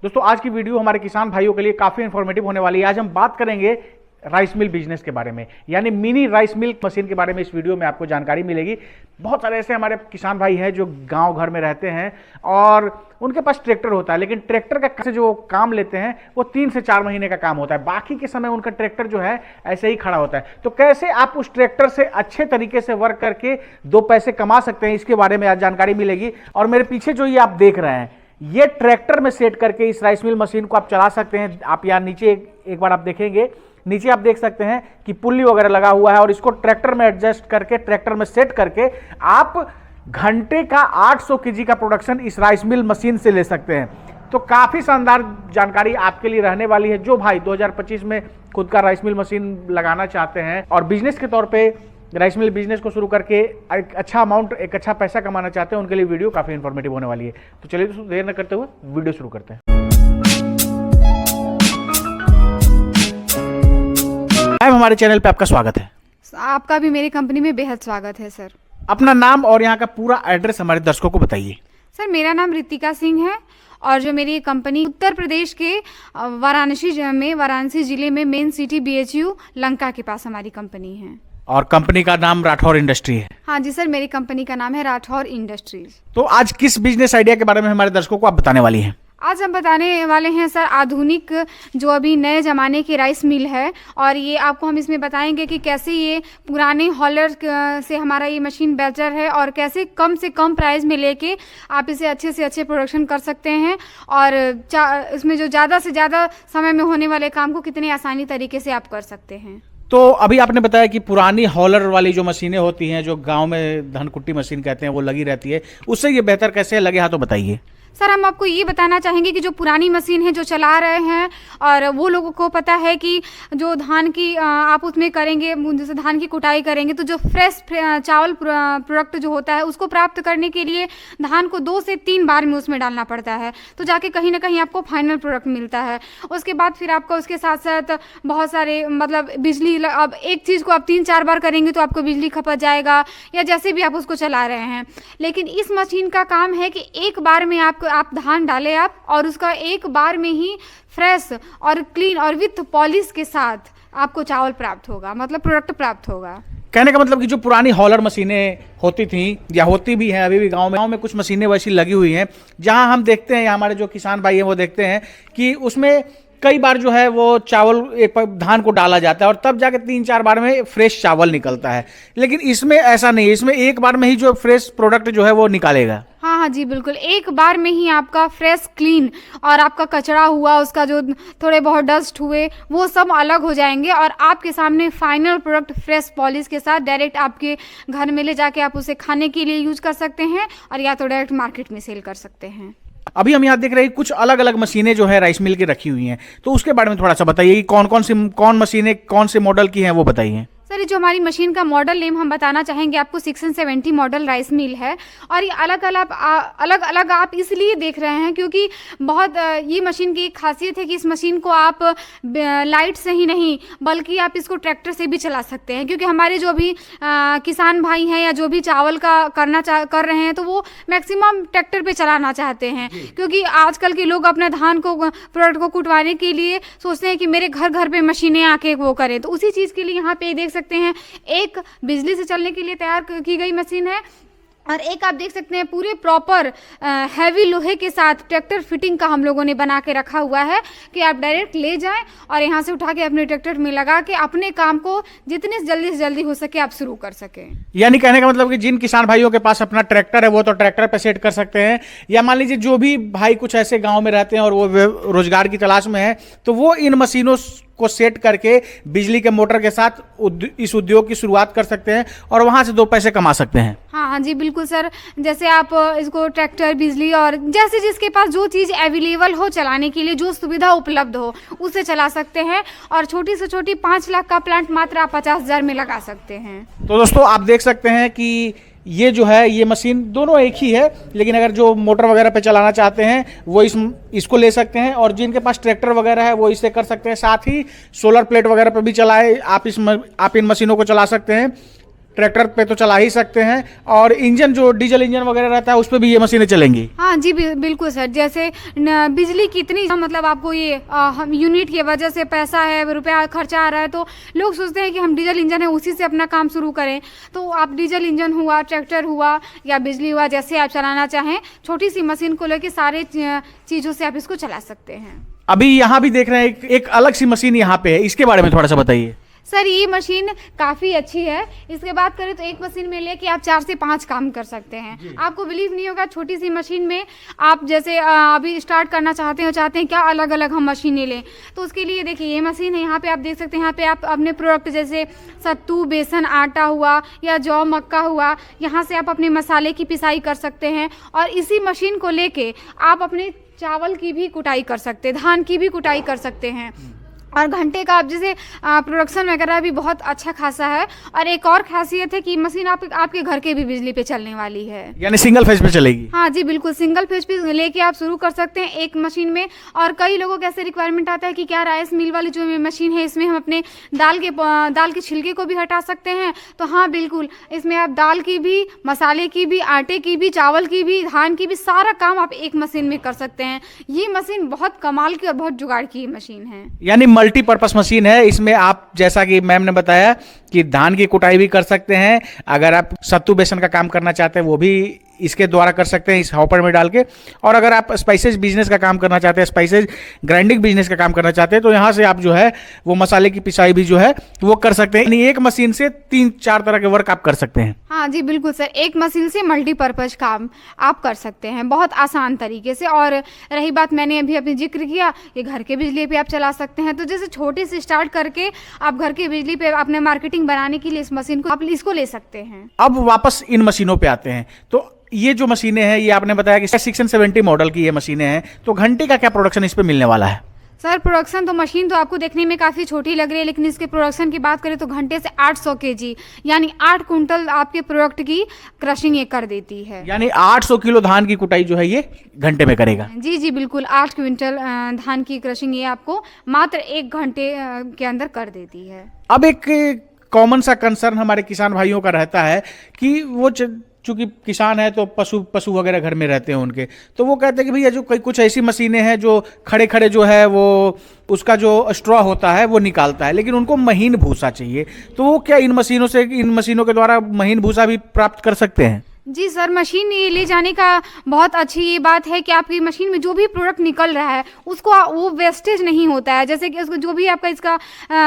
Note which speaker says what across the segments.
Speaker 1: दोस्तों आज की वीडियो हमारे किसान भाइयों के लिए काफ़ी इंफॉर्मेटिव होने वाली है। आज हम बात करेंगे राइस मिल बिजनेस के बारे में, यानी मिनी राइस मिल मशीन के बारे में इस वीडियो में आपको जानकारी मिलेगी। बहुत सारे ऐसे हमारे किसान भाई हैं जो गांव घर में रहते हैं और उनके पास ट्रैक्टर होता है, लेकिन ट्रैक्टर का जो काम लेते हैं वो 3 से 4 महीने का काम होता है। बाकी के समय उनका ट्रैक्टर जो है ऐसे ही खड़ा होता है। तो कैसे आप उस ट्रैक्टर से अच्छे तरीके से वर्क करके 2 पैसे कमा सकते हैं, इसके बारे में आज जानकारी मिलेगी। और मेरे पीछे जो ये आप देख रहे हैं, ये ट्रैक्टर में सेट करके इस राइस मिल मशीन को आप चला सकते हैं। आप यहाँ नीचे एक बार आप देखेंगे, नीचे आप देख सकते हैं कि पुल्ली वगैरह लगा हुआ है और इसको ट्रैक्टर में एडजस्ट करके ट्रैक्टर में सेट करके आप घंटे का 800 केजी का प्रोडक्शन इस राइस मिल मशीन से ले सकते हैं। तो काफ़ी शानदार जानकारी आपके लिए रहने वाली है। जो भाई 2025 में खुद का राइस मिल मशीन लगाना चाहते हैं और बिजनेस के तौर पे राइस मिल बिजनेस को शुरू करके एक अच्छा अमाउंट, एक अच्छा पैसा कमाना चाहते हैं, उनके लिए वीडियो काफ़ी इंफॉर्मेटिव होने वाली है। तो चलिए दोस्तों देर न करते हुए वीडियो शुरू करते हैं। हमारे चैनल पे आपका स्वागत है।
Speaker 2: आपका भी मेरी कंपनी में बेहद स्वागत है सर।
Speaker 1: अपना नाम और यहाँ का पूरा एड्रेस हमारे दर्शकों को बताइए।
Speaker 2: सर मेरा नाम रितिका सिंह है और जो मेरी कंपनी उत्तर प्रदेश के वाराणसी जिले में मेन सिटी BHU लंका के पास हमारी कंपनी है।
Speaker 1: और कंपनी का नाम राठौर इंडस्ट्री है।
Speaker 2: हाँ जी सर, मेरी कंपनी का नाम है राठौर इंडस्ट्रीज।
Speaker 1: तो आज किस बिजनेस आइडिया के बारे में हमारे दर्शकों को आप बताने वाली हैं?
Speaker 2: आज हम बताने वाले हैं सर आधुनिक जो अभी नए ज़माने की राइस मिल है, और ये आपको हम इसमें बताएंगे कि कैसे ये पुराने हॉलर से हमारा ये मशीन बेहतर है और कैसे कम से कम प्राइस में लेके आप इसे अच्छे से अच्छे प्रोडक्शन कर सकते हैं और इसमें जो ज़्यादा से ज़्यादा समय में होने वाले काम को कितनी आसानी तरीके से आप कर सकते हैं।
Speaker 1: तो अभी आपने बताया कि पुरानी हॉलर वाली जो मशीनें होती हैं, जो गाँव में धनकुट्टी मशीन कहते हैं, वो लगी रहती है, उससे ये बेहतर कैसे लगे? हाँ तो बताइए
Speaker 2: सर। हम आपको ये बताना चाहेंगे कि जो पुरानी मशीन है जो चला रहे हैं और वो लोगों को पता है कि जो धान की आप उसमें करेंगे, जैसे धान की कुटाई करेंगे तो जो फ्रेश चावल प्रोडक्ट जो होता है उसको प्राप्त करने के लिए धान को 2 से 3 बार में उसमें डालना पड़ता है, तो जाके कहीं ना कहीं आपको फाइनल प्रोडक्ट मिलता है। उसके बाद फिर आपको उसके साथ साथ बहुत सारे मतलब बिजली, अब एक चीज़ को आप 3-4 बार करेंगे तो आपको बिजली खपत जाएगा या जैसे भी आप उसको चला रहे हैं। लेकिन इस मशीन का काम है कि एक बार में आप धान डालें आप और उसका एक बार में ही फ्रेश और क्लीन और विथ पॉलिश के साथ आपको चावल प्राप्त होगा, मतलब प्रोडक्ट प्राप्त होगा।
Speaker 1: कहने का मतलब कि जो पुरानी हॉलर मशीनें होती थी या होती भी हैं अभी भी गांव में कुछ मशीनें वैसी लगी हुई हैं, जहां हम देखते हैं, हमारे जो किसान भाई हैं वो देखते हैं कि उसमें कई बार जो है वो चावल एक धान को डाला जाता है और तब जाके 3-4 बार में फ्रेश चावल निकलता है। लेकिन इसमें ऐसा नहीं है, इसमें एक बार में ही जो फ्रेश प्रोडक्ट जो है वो निकालेगा।
Speaker 2: हाँ जी बिल्कुल, एक बार में ही आपका फ्रेश क्लीन और आपका कचरा हुआ, उसका जो थोड़े बहुत डस्ट हुए वो सब अलग हो जाएंगे और आपके सामने फाइनल प्रोडक्ट फ्रेश पॉलिश के साथ डायरेक्ट आपके घर में ले जाके आप उसे खाने के लिए यूज कर सकते हैं और या तो डायरेक्ट मार्केट में सेल कर सकते हैं।
Speaker 1: अभी हम यहाँ देख रहे हैं कुछ अलग अलग मशीनें जो है राइस मिल की रखी हुई हैं, तो उसके बारे में थोड़ा सा बताइए कि कौन मशीनें कौन से मॉडल की हैं वो बताइए।
Speaker 2: सर जो हमारी मशीन का मॉडल नेम हम बताना चाहेंगे आपको 670 मॉडल राइस मिल है और ये अलग अलग आप इसलिए देख रहे हैं क्योंकि बहुत ये मशीन की एक खासियत है कि इस मशीन को आप लाइट से ही नहीं बल्कि आप इसको ट्रैक्टर से भी चला सकते हैं, क्योंकि हमारे जो भी किसान भाई हैं या जो भी चावल का कर रहे हैं तो वो मैक्सिमम ट्रैक्टर पे चलाना चाहते हैं, क्योंकि आजकल के लोग अपने धान को प्रोडक्ट को कुटवाने के लिए सोचते हैं कि मेरे घर घर पे मशीनें आके वो करें। तो उसी चीज़ के लिए यहाँ पे देख सकते हैं एक बिजली से चलने के लिए तैयार की गई मशीन है और एक आप देख सकते हैं पूरे प्रॉपर हैवी लोहे के साथ ट्रैक्टर फिटिंग का हम लोगों ने बना के रखा हुआ है कि आप डायरेक्ट ले जाएं और यहाँ से उठा के अपने ट्रैक्टर में लगा के अपने काम को जितने जल्दी से जल्दी हो सके आप शुरू कर सकें।
Speaker 1: यानी कहने का मतलब कि जिन किसान भाइयों के पास अपना ट्रैक्टर है वो तो ट्रैक्टर पे सेट कर सकते हैं, या मान लीजिए जो भी भाई कुछ ऐसे गाँव में रहते हैं और वो रोजगार की तलाश में है तो वो इन मशीनों को सेट करके बिजली के मोटर के साथ इस उद्योग की शुरुआत कर सकते हैं और वहां से 2 पैसे कमा सकते हैं।
Speaker 2: हाँ जी बिल्कुल सर, जैसे आप इसको ट्रैक्टर, बिजली और जैसे जिसके पास जो चीज़ अवेलेबल हो चलाने के लिए, जो सुविधा उपलब्ध हो उसे चला सकते हैं और छोटी से छोटी 5 लाख का प्लांट मात्र आप 50,000 में लगा सकते हैं।
Speaker 1: तो दोस्तों आप देख सकते हैं कि ये जो है ये मशीन दोनों एक ही है, लेकिन अगर जो मोटर वगैरह पे चलाना चाहते हैं वो इसको ले सकते हैं और जिनके पास ट्रैक्टर वगैरह है वो इसे कर सकते हैं। साथ ही सोलर प्लेट वगैरह पे भी चलाए आप इन मशीनों को चला सकते हैं। ट्रैक्टर पे तो चला ही सकते हैं, और इंजन जो डीजल इंजन वगैरह रहता है उस पर भी ये मशीनें चलेंगी।
Speaker 2: हाँ जी, बिल्कुल सर। जैसे बिजली कितनी मतलब आपको ये हम यूनिट की वजह से पैसा है, रुपया खर्चा आ रहा है, तो लोग सोचते हैं कि हम डीजल इंजन है उसी से अपना काम शुरू करें। तो आप डीजल इंजन हुआ, ट्रैक्टर हुआ या बिजली हुआ, जैसे आप चलाना चाहें, छोटी सी मशीन को लेकर सारे चीज़ों से आप इसको चला सकते हैं।
Speaker 1: अभी यहाँ भी देख रहे हैं एक अलग सी मशीन यहाँ पे है, इसके बारे में थोड़ा सा बताइए।
Speaker 2: सर ये मशीन काफ़ी अच्छी है। इसके बात करें तो एक मशीन में लेके आप 4 से 5 काम कर सकते हैं। आपको बिलीव नहीं होगा, छोटी सी मशीन में आप जैसे अभी स्टार्ट करना चाहते हैं क्या अलग अलग हम मशीनें लें, तो उसके लिए देखिए ये मशीन है। यहाँ पे आप देख सकते हैं, यहाँ पे आप अपने प्रोडक्ट जैसे सत्तू, बेसन, आटा हुआ या जौ, मक्का हुआ, यहाँ से आप अपने मसाले की पिसाई कर सकते हैं। और इसी मशीन को लेके आप अपने चावल की भी कुटाई कर सकते हैं, धान की भी कुटाई कर सकते हैं। और घंटे का आप जैसे प्रोडक्शन वगैरह भी बहुत अच्छा खासा है। और एक और खासियत है कि मशीन आपके घर के भी बिजली पे चलने वाली है,
Speaker 1: यानी सिंगल फेज पे चलेगी।
Speaker 2: हाँ जी बिल्कुल, सिंगल फेज पे लेके आप शुरू कर सकते हैं एक मशीन में। और कई लोगों को ऐसे रिक्वायरमेंट आता है कि क्या राइस मिल वाली जो मशीन है इसमें हम अपने दाल के छिलके को भी हटा सकते हैं। तो हाँ बिल्कुल, इसमें आप दाल की भी, मसाले की भी, आटे की भी, चावल की भी, धान की भी, सारा काम आप एक मशीन में कर सकते हैं। ये मशीन बहुत कमाल की और बहुत जुगाड़ की मशीन है,
Speaker 1: यानी मल्टीपर्पस मशीन है। इसमें आप जैसा कि मैम ने बताया कि धान की कुटाई भी कर सकते हैं, अगर आप सत्तू बेसन का काम करना चाहते हैं वो भी इसके द्वारा कर सकते हैं, इस हॉपर में डाल के। और अगर आप स्पाइसेज बिजनेस का काम करना चाहते हैं, स्पाइसेज ग्राइंडिंग बिजनेस का काम करना चाहते हैं, तो यहाँ से आप जो है वो मसाले की पिसाई भी जो है वो कर सकते हैं। यानी एक मशीन से 3-4 तरह के वर्क आप कर सकते हैं।
Speaker 2: हाँ जी बिल्कुल सर, एक मशीन से मल्टीपर्पज काम आप कर सकते हैं बहुत आसान तरीके से। और रही बात, मैंने अभी अपनी जिक्र किया कि घर के बिजली पे आप चला सकते हैं, तो जैसे छोटे से स्टार्ट करके आप घर के बिजली पे अपने मार्केटिंग बनाने के लिए इस मशीन को आप इसको ले सकते हैं।
Speaker 1: अब वापस इन मशीनों पे आते हैं। तो ये जो मशीनें हैं, ये आपने बताया कि 670 मॉडल की ये मशीनें हैं, तो घंटे का क्या प्रोडक्शन इस पे मिलने वाला है?
Speaker 2: सर प्रोडक्शन तो मशीन तो आपको देखने में काफ़ी छोटी लग रही है, लेकिन इसके प्रोडक्शन की बात करें तो घंटे से 800 kg यानी 8 कुंटल आपके प्रोडक्ट की क्रशिंग ये कर देती है।
Speaker 1: यानी 800 किलो धान की कुटाई जो है ये घंटे में करेगा।
Speaker 2: जी जी बिल्कुल, 8 क्विंटल धान की क्रशिंग ये आपको मात्र 1 घंटे के अंदर कर देती है।
Speaker 1: अब एक कॉमन सा कंसर्न हमारे किसान भाइयों का रहता है कि वो चूंकि किसान है तो पशु वगैरह घर में रहते हैं उनके, तो वो कहते हैं कि भैया जो कुछ ऐसी मशीनें हैं जो खड़े खड़े जो है वो उसका जो स्ट्रॉ होता है वो निकालता है, लेकिन उनको महीन भूसा चाहिए, तो वो क्या इन मशीनों के द्वारा महीन भूसा भी प्राप्त कर सकते हैं?
Speaker 2: जी सर, मशीन ये ले जाने का बहुत अच्छी ये बात है कि आपकी मशीन में जो भी प्रोडक्ट निकल रहा है उसको वो वेस्टेज नहीं होता है। जैसे कि उसको जो भी आपका इसका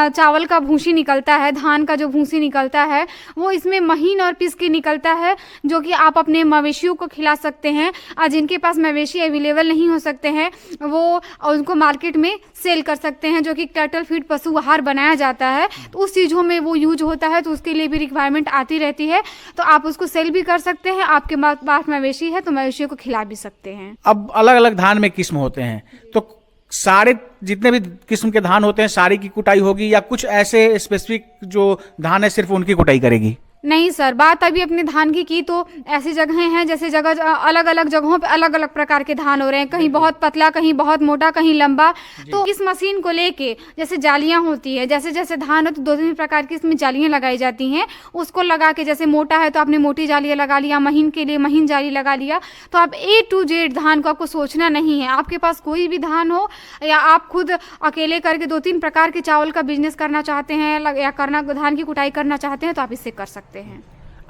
Speaker 2: चावल का भूसी निकलता है, धान का जो भूसी निकलता है, वो इसमें महीन और पीस के निकलता है, जो कि आप अपने मवेशियों को खिला सकते हैं। और जिनके पास मवेशी अवेलेबल नहीं हो सकते हैं वो उनको मार्केट में सेल कर सकते हैं, जो कि कैटल फीड पशु आहार बनाया जाता है, तो उस चीज़ों में वो यूज होता है, तो उसके लिए भी रिक्वायरमेंट आती रहती है, तो आप उसको सेल भी कर सकते हैं। आपके पास मवेशी है तो मवेशियों को खिला भी सकते हैं।
Speaker 1: अब अलग अलग धान में किस्म होते हैं, तो सारे जितने भी किस्म के धान होते हैं सारी की कुटाई होगी या कुछ ऐसे स्पेसिफिक जो धान है सिर्फ उनकी कुटाई करेगी?
Speaker 2: नहीं सर, बात अभी अपने धान की तो ऐसी जगहें हैं, जैसे जगह अलग अलग जगहों पे अलग अलग प्रकार के धान हो रहे हैं, कहीं बहुत पतला, कहीं बहुत मोटा, कहीं लंबा। तो इस मशीन को लेके जैसे जालियां होती है, जैसे जैसे धान हो तो 2-3 प्रकार की इसमें जालियां लगाई जाती हैं, उसको लगा के जैसे मोटा है तो आपने मोटी जालियां लगा लिया, महीन के लिए महीन जाली लगा लिया, तो आप A to Z धान को आपको सोचना नहीं है। आपके पास कोई भी धान हो या आप खुद अकेले करके 2-3 प्रकार के चावल का बिजनेस करना चाहते हैं या धान की कुटाई करना चाहते हैं तो आप इससे कर सकते हैं।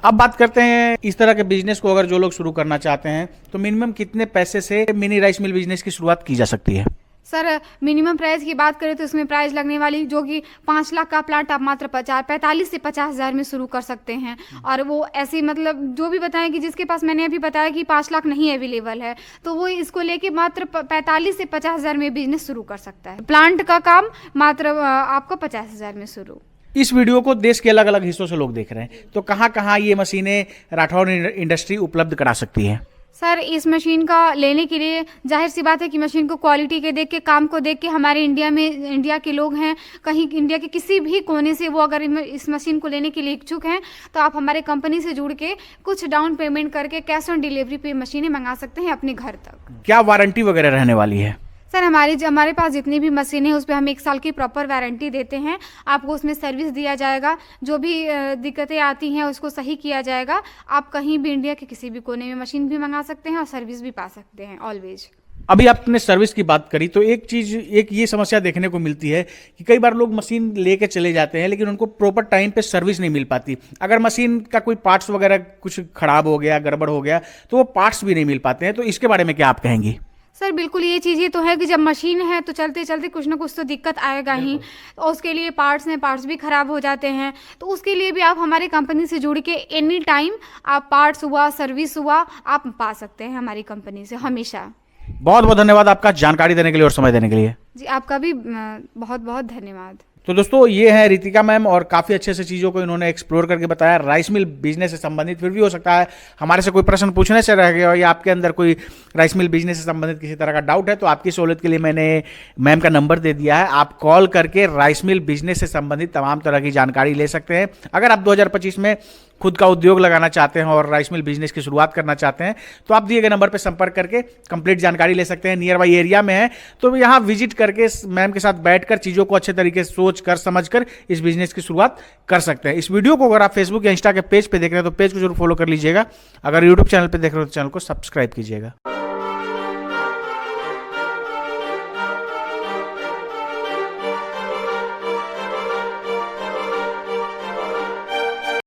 Speaker 1: अब बात करते हैं इस तरह के बिजनेस को अगर जो लोग शुरू करना चाहते हैं तो मिनिमम कितने पैसे से मिनी राइस मिल बिजनेस की शुरुआत की जा सकती है?
Speaker 2: सर मिनिमम प्राइस की बात करें तो इसमें प्राइस लगने वाली जो कि 5 लाख का प्लांट आप मात्र 45 से 50 हज़ार में शुरू कर सकते हैं। और वो ऐसी मतलब जो भी बताएं कि जिसके पास मैंने अभी बताया कि 5 लाख नहीं अवेलेबल है तो वो इसको लेके मात्र 45 से 50 हज़ार में बिजनेस शुरू कर सकता है। प्लांट का काम मात्र आपको 50 हज़ार में शुरू।
Speaker 1: इस वीडियो को देश के अलग अलग हिस्सों से लोग देख रहे हैं, तो कहाँ कहाँ ये मशीनें राठौर इंडस्ट्री उपलब्ध करा सकती है?
Speaker 2: सर इस मशीन का लेने के लिए जाहिर सी बात है कि मशीन को क्वालिटी के देख के, काम को देख के, हमारे इंडिया के लोग हैं, कहीं इंडिया के किसी भी कोने से वो अगर इस मशीन को लेने के लिए इच्छुक हैं तो आप हमारे कंपनी से जुड़ के कुछ डाउन पेमेंट करके कैश ऑन डिलीवरी पे मशीनें मंगा सकते हैं अपने घर तक।
Speaker 1: क्या वारंटी वगैरह रहने वाली है?
Speaker 2: सर हमारे पास जितनी भी मशीनें हैं उस पर हम 1 साल की प्रॉपर वारंटी देते हैं। आपको उसमें सर्विस दिया जाएगा, जो भी दिक्कतें आती हैं उसको सही किया जाएगा। आप कहीं भी इंडिया के किसी भी कोने में मशीन भी मंगा सकते हैं और सर्विस भी पा सकते हैं ऑलवेज।
Speaker 1: अभी आपने सर्विस की बात करी तो एक ये समस्या देखने को मिलती है कि कई बार लोग मशीन लेके चले जाते हैं लेकिन उनको प्रॉपर टाइम पे सर्विस नहीं मिल पाती। अगर मशीन का कोई पार्ट्स वगैरह कुछ खराब हो गया, गड़बड़ हो गया, तो वो पार्ट्स भी नहीं मिल पाते हैं। तो इसके बारे में क्या आप कहेंगी?
Speaker 2: सर बिल्कुल ये चीज़ ये तो है कि जब मशीन है तो चलते चलते कुछ ना कुछ तो दिक्कत आएगा ही, तो उसके लिए पार्ट्स भी ख़राब हो जाते हैं। तो उसके लिए भी आप हमारी कंपनी से जुड़ के एनी टाइम आप पार्ट्स हुआ, सर्विस हुआ, आप पा सकते हैं हमारी कंपनी से हमेशा।
Speaker 1: बहुत बहुत धन्यवाद आपका जानकारी देने के लिए और समय देने के लिए।
Speaker 2: जी आपका भी बहुत बहुत धन्यवाद।
Speaker 1: तो दोस्तों ये है रितिका मैम और काफ़ी अच्छे से चीज़ों को इन्होंने एक्सप्लोर करके बताया राइस मिल बिजनेस से संबंधित। फिर भी हो सकता है हमारे से कोई प्रश्न पूछने से रह गया या आपके अंदर कोई राइस मिल बिजनेस से संबंधित किसी तरह का डाउट है तो आपकी सहूलियत के लिए मैंने मैम का नंबर दे दिया है। आप कॉल करके राइस मिल बिजनेस से संबंधित तमाम तरह की जानकारी ले सकते हैं। अगर आप 2025 में खुद का उद्योग लगाना चाहते हैं और राइस मिल बिजनेस की शुरुआत करना चाहते हैं तो आप दिए गए नंबर पर संपर्क करके कंप्लीट जानकारी ले सकते हैं। नियर बाई एरिया में है तो यहाँ विजिट करके मैम के साथ बैठकर चीज़ों को अच्छे तरीके से सोच कर समझ कर इस बिजनेस की शुरुआत कर सकते हैं। इस वीडियो को अगर आप फेसबुक या इंस्टा के पेज पे देख रहे हैं तो पेज को जरूर फॉलो कर लीजिएगा। अगर यूट्यूब चैनल पे देख रहे हो तो चैनल को सब्सक्राइब कीजिएगा।